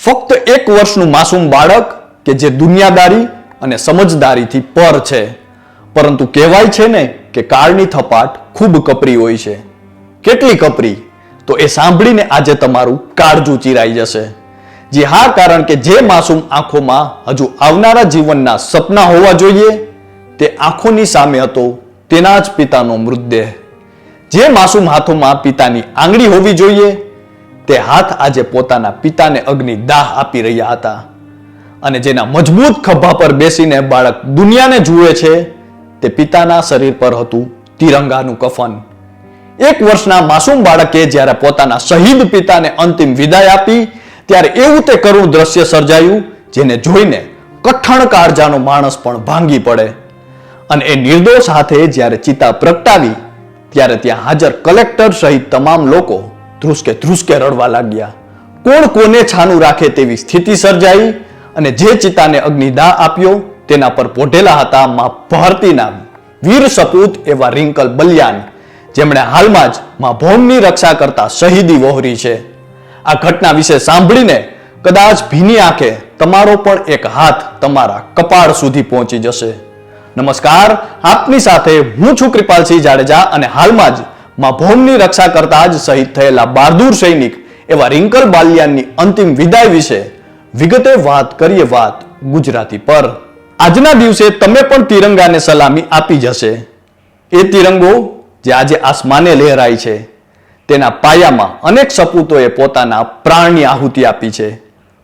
ફક્ત 1 વર્ષનું માસૂમ બાળક કે જે દુનિયાદારી અને સમજદારીથી પર છે, પરંતુ કહેવાય છે ને કે કાળની થપાટ ખૂબ કપરી હોય છે. કેટલી કપરી? તો એ સાંભળીને આજે તમારું કાળજું ચીરાઈ જશે. જી હા, કારણ કે જે માસૂમ આંખોમાં હજુ આવનારા જીવનના સપના હોવા જોઈએ, તે આંખોની સામે હતો તેના જ પિતાનો મૃતદેહ. જે માસૂમ હાથોમાં પિતાની આંગળી હોવી જોઈએ, તે હાથ આજે પોતાના પિતાને અગ્નિ દાહ આપી રહ્યા હતા. અને જેના મજબૂત ખભા પર બેસીને બાળક દુનિયાને જુએ છે, તે પિતાના શરીર પર હતું તિરંગાનું કફન. 1 વર્ષના માસૂમ બાળકે જ્યારે પોતાના શહીદ પિતાને અંતિમ વિદાય આપી, ત્યારે એવું તે કરુણ દ્રશ્ય સર્જાયું જેને જોઈને કઠણ કાળજાનો માણસ પણ ભાંગી પડે. અને એ નિર્દોષ હાથે જ્યારે ચિતા પ્રગટાવી, ત્યારે ત્યાં હાજર કલેક્ટર સહિત તમામ લોકો ધ્રુસકે રડવા લાગ્યા. કોણ કોને છાનું રાખે તેવી સ્થિતિ સર્જાઈ. અને જે ચિતાને અગ્નિદાહ આપ્યો તેના પર પોઢેલા હતા મા ભારતીના વીર સપૂત એવા રિંકલ બલિયાન, જેમણે હાલમાં જ મા ભૌમની રક્ષા કરતા શહીદી વહોરી છે. આ ઘટના વિશે સાંભળીને કદાચ ભીની આંખે તમારો પણ એક હાથ તમારા કપાળ સુધી પહોંચી જશે. નમસ્કાર, આપની સાથે હું છું કૃપાલસિંહ જાડેજા અને હાલમાં જ મા ભૌમની રક્ષા કરતા જ શહીદ થયેલા બહાદુર સૈનિક એવા રિંકલ બલિયાનની અંતિમ વિદાય વિશે વિગતે વાત કરીએ. વાત ગુજરાતી પર. આજના દિવસે તમે પણ તિરંગાને સલામી આપી જશે. એ તિરંગો જે આજે આસમાને લહેરાય છે, તેના પાયામાં અનેક સપૂતોએ પોતાના પ્રાણની આહુતિ આપી છે.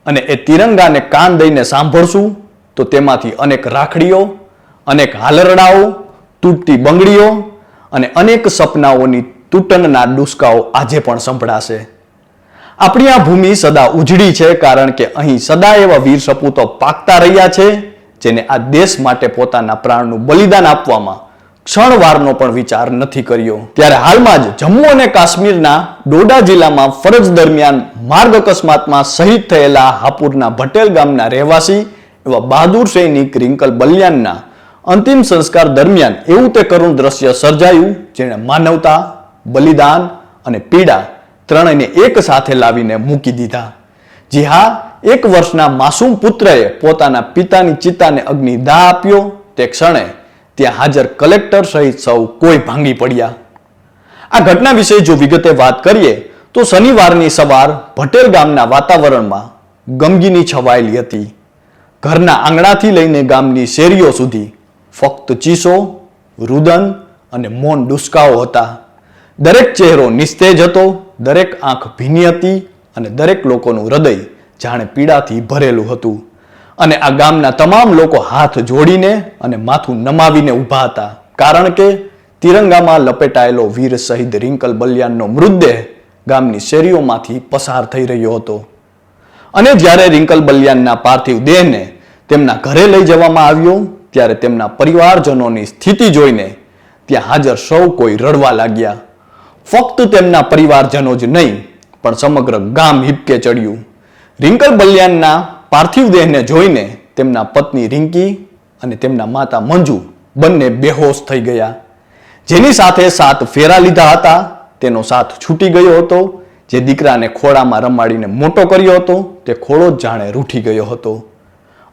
અને એ તિરંગાને કાન દઈને સાંભળશું તો તેમાંથી અનેક રાખડીઓ, અનેક હાલરડાઓ, તૂટતી બંગડીઓ અને અનેક સપનાઓની તૂટનના ડુસકાઓ આજે પણ સંભળાશે. આપણી આ ભૂમિ સદા ઉજળી છે, કારણ કે અહીં સદા એવા વીર સપૂતો પાકતા રહ્યા છે, જેને આ દેશ માટે પોતાના પ્રાણનું બલિદાન આપવામાં ક્ષણવારનો પણ વિચાર નથી કર્યો. ત્યારે હાલમાં જ જમ્મુ અને કાશ્મીરના ડોડા જિલ્લામાં ફરજ દરમિયાન માર્ગ અકસ્માતમાં શહીદ થયેલા હાપુરના ભટેલ ગામના રહેવાસી એવા બહાદુર સૈનિક રિંકલ બલિયાનના અંતિમ સંસ્કાર દરમિયાન એવું તે કરુણ દ્રશ્ય સર્જાયું, જેણે માનવતા, બલિદાન અને પીડા ત્રણેયને એક સાથે લાવીને મૂકી દીધા. જી હા, 1 વર્ષના માસૂમ પુત્રએ પોતાના પિતાની ચિતાને અગ્નિદાહ આપ્યો તે ક્ષણે ત્યાં હાજર કલેક્ટર સહિત સૌ કોઈ ભાંગી પડ્યા. આ ઘટના વિશે જો વિગતે વાત કરીએ તો શનિવારની સવાર ભટેલ ગામના વાતાવરણમાં ગમગીની છવાયેલી હતી. ઘરના આંગણાથી લઈને ગામની શેરીઓ સુધી ફક્ત ચીસો, રુદન અને મૌન ડુસકાઓ હતા. દરેક ચહેરો નિસ્તેજ હતો, દરેક આંખ ભીની હતી અને દરેક લોકોનું હૃદય જાણે પીડાથી ભરેલું હતું. અને આ ગામના તમામ લોકો હાથ જોડીને અને માથું નમાવીને ઊભા હતા, કારણ કે તિરંગામાં લપેટાયેલો વીર શહીદ રિંકલ બલિયાનનો મૃતદેહ ગામની શેરીઓમાંથી પસાર થઈ રહ્યો હતો. અને જ્યારે રિંકલ બલિયાનના પાર્થિવ દેહને તેમના ઘરે લઈ જવામાં આવ્યો, ત્યારે તેમના પરિવારજનોની સ્થિતિ જોઈને ત્યાં હાજર સૌ કોઈ રડવા લાગ્યા. ફક્ત તેમના પરિવારજનો જ નહીં, પણ સમગ્ર ગામ હિબકે ચડ્યું. રિંકલ બલિયાનના પાર્થિવ દેહને જોઈને તેમના પત્ની રિંકી અને તેમના માતા મંજુ બંને બેહોશ થઈ ગયા. જેની સાથે 7 ફેરા લીધા હતા, તેનો સાથ છૂટી ગયો હતો. જે દીકરાને ખોળામાં રમાડીને મોટો કર્યો હતો, તે ખોળો જ જાણે રૂઠી ગયો હતો.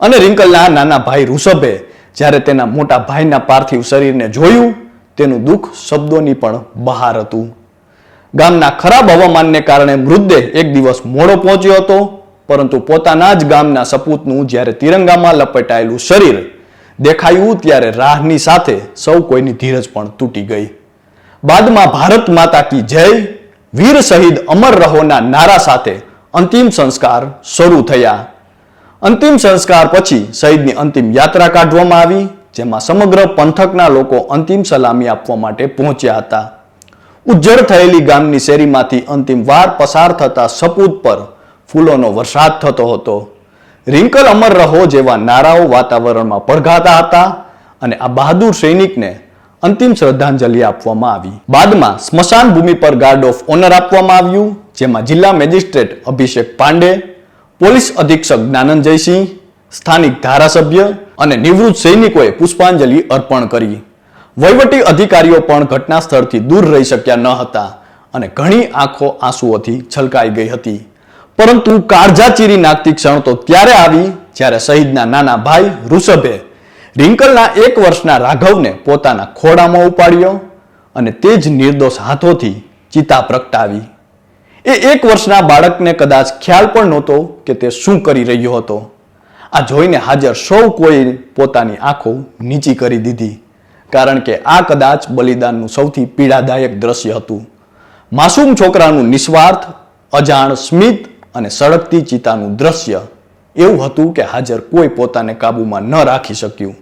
અને રિંકલના નાના ભાઈ ઋષભે જ્યારે તેના મોટા ભાઈના પાર્થિવ શરીરને જોયું, તેનું દુઃખ શબ્દોની પણ બહાર હતું. ગામના ખરાબ હવામાનને કારણે મૃતદેહ એક દિવસ મોડો પહોંચ્યો હતો, પરંતુ પોતાના જ ગામના સપૂતનું જ્યારે તિરંગામાં લપેટાયેલું શરીર દેખાયું, ત્યારે રાહની સાથે સૌ કોઈની ધીરજ પણ તૂટી ગઈ. બાદમાં ભારત માતા કી જય, વીર શહીદ અમર રહોના નારા સાથે અંતિમ સંસ્કાર શરૂ થયા. અંતિમ સંસ્કાર પછી શહીદની અંતિમ યાત્રા કાઢવામાં આવી, જેમાં સમગ્ર પંથકના લોકો અંતિમ સલામી આપવા માટે પહોંચ્યા હતા. ઉજ્જડ થયેલી ગામની શેરીમાંથી અંતિમ વાર પસાર થતા સપૂત પર ફૂલોનો વરસાદ થતો હતો. રિંકલ અમર રહો જેવા નારાઓ વાતાવરણમાં પડઘાતા હતા અને આ બહાદુર સૈનિકને અંતિમ શ્રદ્ધાંજલિ આપવામાં આવી. બાદમાં સ્મશાન ભૂમિ પર ગાર્ડ ઓફ ઓનર આપવામાં આવ્યું, જેમાં જિલ્લા મેજિસ્ટ્રેટ અભિષેક પાંડે, પોલીસ અધિક્ષક જ્ઞાનંજયસિંહ, સ્થાનિક ધારાસભ્ય અને નિવૃત્ત સૈનિકોએ પુષ્પાંજલિ અર્પણ કરી. વહીવટી અધિકારીઓ પણ ઘટના સ્થળથી દૂર રહી શક્યા ન હતા અને ઘણી આંખો આંસુઓથી છલકાઈ ગઈ હતી. પરંતુ કાળજા ચીરી નાખતી ક્ષણ તો ત્યારે આવી જ્યારે શહીદના નાના ભાઈ ઋષભે રિંકલના 1 વર્ષના રાઘવને પોતાના ખોળામાં ઉપાડ્યો અને તે જ નિર્દોષ હાથોથી ચિતા પ્રગટાવી. એ 1 વર્ષના બાળકને કદાચ ખ્યાલ પણ નહોતો કે તે શું કરી રહ્યો હતો. આ જોઈને હાજર સૌ કોઈ પોતાની આંખો નીચી કરી દીધી, કારણ કે આ કદાચ બલિદાનનું સૌથી પીડાદાયક દ્રશ્ય હતું. માસૂમ છોકરાનું નિસ્વાર્થ, અજાણ સ્મિત અને સળગતી ચિતાનું દ્રશ્ય એવું હતું કે હાજર કોઈ પોતાને કાબૂમાં ન રાખી શક્યું.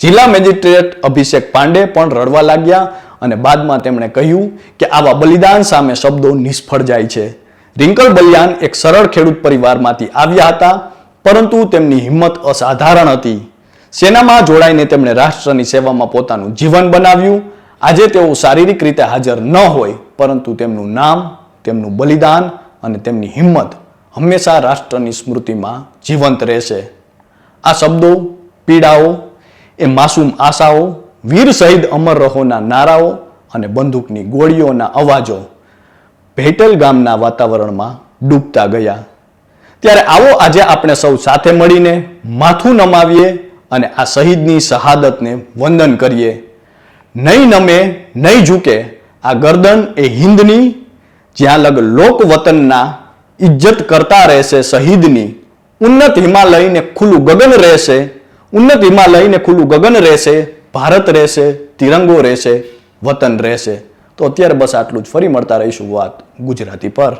જિલ્લા મેજિસ્ટ્રેટ અભિષેક પાંડે પણ રડવા લાગ્યા અને બાદમાં તેમણે કહ્યું કે આવા બલિદાન સામે શબ્દો નિષ્ફળ જાય છે. રિંકલ બલિયાન એક સરળ ખેડૂત પરિવારમાંથી આવ્યા હતા, પરંતુ તેમની હિંમત અસાધારણ હતી. સેનામાં જોડાઈને તેમણે રાષ્ટ્રની સેવામાં પોતાનું જીવન બનાવ્યું. આજે તેઓ શારીરિક રીતે હાજર ન હોય, પરંતુ તેમનું નામ, તેમનું બલિદાન અને તેમની હિંમત હંમેશા રાષ્ટ્રની સ્મૃતિમાં જીવંત રહેશે. આ શબ્દો, પીડાઓ, એ માસૂમ આશાઓ, વીર શહીદ અમર રહોના નારાઓ અને બંદૂકની ગોળીઓના અવાજો ભેટેલ ગામના વાતાવરણમાં ડૂબતા ગયા. ત્યારે આવો આજે આપણે સૌ સાથે મળીને માથું નમાવીએ અને આ શહીદની શહાદતને વંદન કરીએ. નહીં નમે, નહીં ઝૂકે આ ગરદન એ હિન્દની, જ્યાં લગ લોક વતનના ઇજ્જત કરતા રહેશે શહીદની. ઉન્નત હિમાલયને ખુલ્લું ગગન રહેશે, ઉન્નત હિમાલયને ખુલ્લું ગગન રહેશે, ભારત રહેશે, તિરંગો રહેશે, વતન રહેશે. તો અત્યારે બસ આટલું જ. ફરી મળતા રહીશું વાત ગુજરાતી પર.